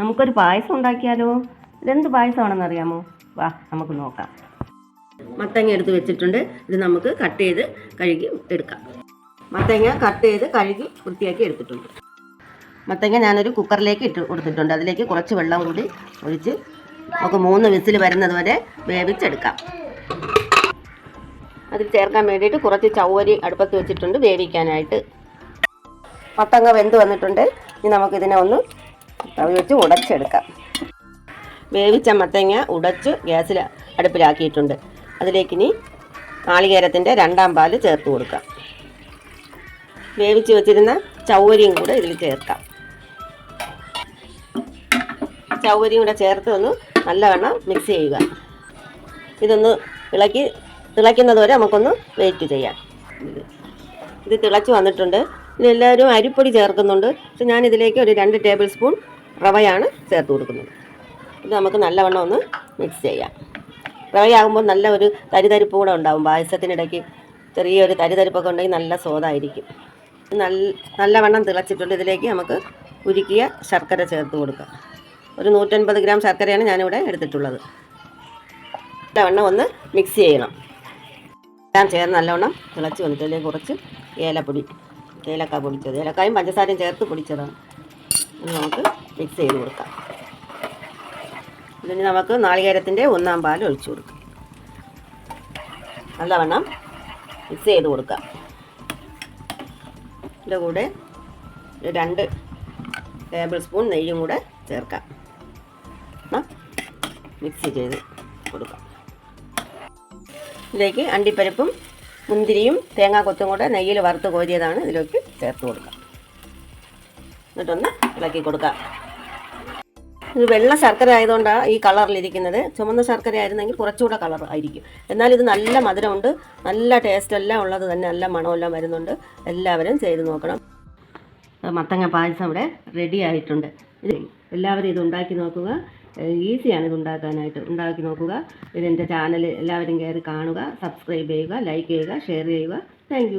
നമുക്കൊരു പായസം ഉണ്ടാക്കിയാലോ? ഇതെന്ത് പായസമാണെന്ന് അറിയാമോ? വാ നമുക്ക് നോക്കാം. മത്തങ്ങ എടുത്ത് വെച്ചിട്ടുണ്ട്. ഇത് നമുക്ക് കട്ട് ചെയ്ത് കഴുകി എടുക്കാം. മത്തങ്ങ കട്ട് ചെയ്ത് കഴുകി വൃത്തിയാക്കി എടുത്തിട്ടുണ്ട്. മത്തങ്ങ ഞാനൊരു കുക്കറിലേക്ക് ഇട്ട് കൊടുത്തിട്ടുണ്ട്. അതിലേക്ക് കുറച്ച് വെള്ളം കൂടി ഒഴിച്ച് നമുക്ക് 3 വിസിൽ വരുന്നത് വരെ വേവിച്ചെടുക്കാം. അതിൽ ചേർക്കാൻ വേണ്ടിയിട്ട് കുറച്ച് ചവ്വരി അടുപ്പത്ത് വെച്ചിട്ടുണ്ട് വേവിക്കാനായിട്ട്. മത്തങ്ങ വെന്ത് വന്നിട്ടുണ്ട്. ഇനി നമുക്കിതിനെ ഒന്ന് തവി വെച്ച് ഉടച്ചെടുക്കാം. വേവിച്ച മത്തങ്ങ ഉടച്ച് ഗ്യാസിൽ അടുപ്പിലാക്കിയിട്ടുണ്ട്. അതിലേക്കിനി നാളികേരത്തിൻ്റെ 2ാം പാല് ചേർത്ത് കൊടുക്കാം. വേവിച്ച് വെച്ചിരുന്ന ചവ്വരിയും കൂടെ ഇതിൽ ചേർക്കാം. ചവ്വരിയും കൂടെ ചേർത്ത് ഒന്ന് നല്ലവണ്ണം മിക്സ് ചെയ്യുക. ഇതൊന്ന് തിളയ്ക്കുന്നത് വരെ നമുക്കൊന്ന് വെയിറ്റ് ചെയ്യാം. ഇത് തിളച്ച് വന്നിട്ടുണ്ട്. ഇനി എല്ലാവരും അരിപ്പൊടി ചേർക്കുന്നുണ്ട്. പക്ഷെ ഞാനിതിലേക്ക് ഒരു 2 ടേബിൾ സ്പൂൺ റവയാണ് ചേർത്ത് കൊടുക്കുന്നത്. ഇത് നമുക്ക് നല്ലവണ്ണം ഒന്ന് മിക്സ് ചെയ്യാം. റവയാകുമ്പോൾ നല്ല ഒരു തരിതരിപ്പ് കൂടെ ഉണ്ടാകും. പായസത്തിനിടയ്ക്ക് ചെറിയൊരു തരിതരിപ്പൊക്കെ ഉണ്ടെങ്കിൽ നല്ല സ്വാദായിരിക്കും. നല്ലവണ്ണം തിളച്ചിട്ടുണ്ട്. ഇതിലേക്ക് നമുക്ക് ഉരുക്കിയ ശർക്കര ചേർത്ത് കൊടുക്കാം. ഒരു 150 ഗ്രാം ശർക്കരയാണ് ഞാനിവിടെ എടുത്തിട്ടുള്ളത്. നല്ലവണ്ണം ഒന്ന് മിക്സ് ചെയ്യണം. എല്ലാം ചേർന്ന് നല്ലവണ്ണം തിളച്ച് വന്നിട്ട് അതിലേക്ക് കുറച്ച് ഏലക്ക പൊടിച്ചത്, ഏലക്കായും പഞ്ചസാരയും ചേർത്ത് പൊടിച്ചതാണ്. ഇത് നമുക്ക് മിക്സ് ചെയ്ത് കൊടുക്കാം. ഇതിന് നമുക്ക് നാളികേരത്തിൻ്റെ 1ാം പാൽ ഒഴിച്ചു കൊടുക്കാം. നല്ലവണ്ണം മിക്സ് ചെയ്ത് കൊടുക്കാം. ഇതിൻ്റെ കൂടെ 2 ടേബിൾ സ്പൂൺ നെയ്യും കൂടെ ചേർക്കാം. മിക്സ് ചെയ്ത് കൊടുക്കാം. ഇതിലേക്ക് അണ്ടിപ്പരിപ്പും മുന്തിരിയും തേങ്ങാക്കൊത്തും കൂടെ നെയ്യിൽ വറുത്ത് കോരിയതാണ് ഇതിലേക്ക് ചേർത്ത് കൊടുക്കാം. എന്നിട്ടൊന്ന് ഇളക്കി കൊടുക്കാം. ഇത് വെള്ള ശർക്കര ആയതുകൊണ്ടാണ് ഈ കളറിലിരിക്കുന്നത്. ചുമന്ന ശർക്കര ആയിരുന്നെങ്കിൽ കുറച്ചുകൂടെ കളർ ആയിരിക്കും. എന്നാൽ ഇത് നല്ല മധുരമുണ്ട്, നല്ല ടേസ്റ്റ് എല്ലാം ഉള്ളത് തന്നെ, നല്ല മണമെല്ലാം വരുന്നുണ്ട്. എല്ലാവരും ചെയ്ത് നോക്കണം. മത്തങ്ങ പായസം ഇവിടെ റെഡി ആയിട്ടുണ്ട്. എല്ലാവരും ഇത് ഉണ്ടാക്കി നോക്കുക. ഈസിയാണ് ഇത് ഉണ്ടാക്കി നോക്കുക. ഇതെൻ്റെ ചാനൽ എല്ലാവരും കയറി കാണുക, സബ്സ്ക്രൈബ് ചെയ്യുക, ലൈക്ക് ചെയ്യുക, ഷെയർ ചെയ്യുക. താങ്ക്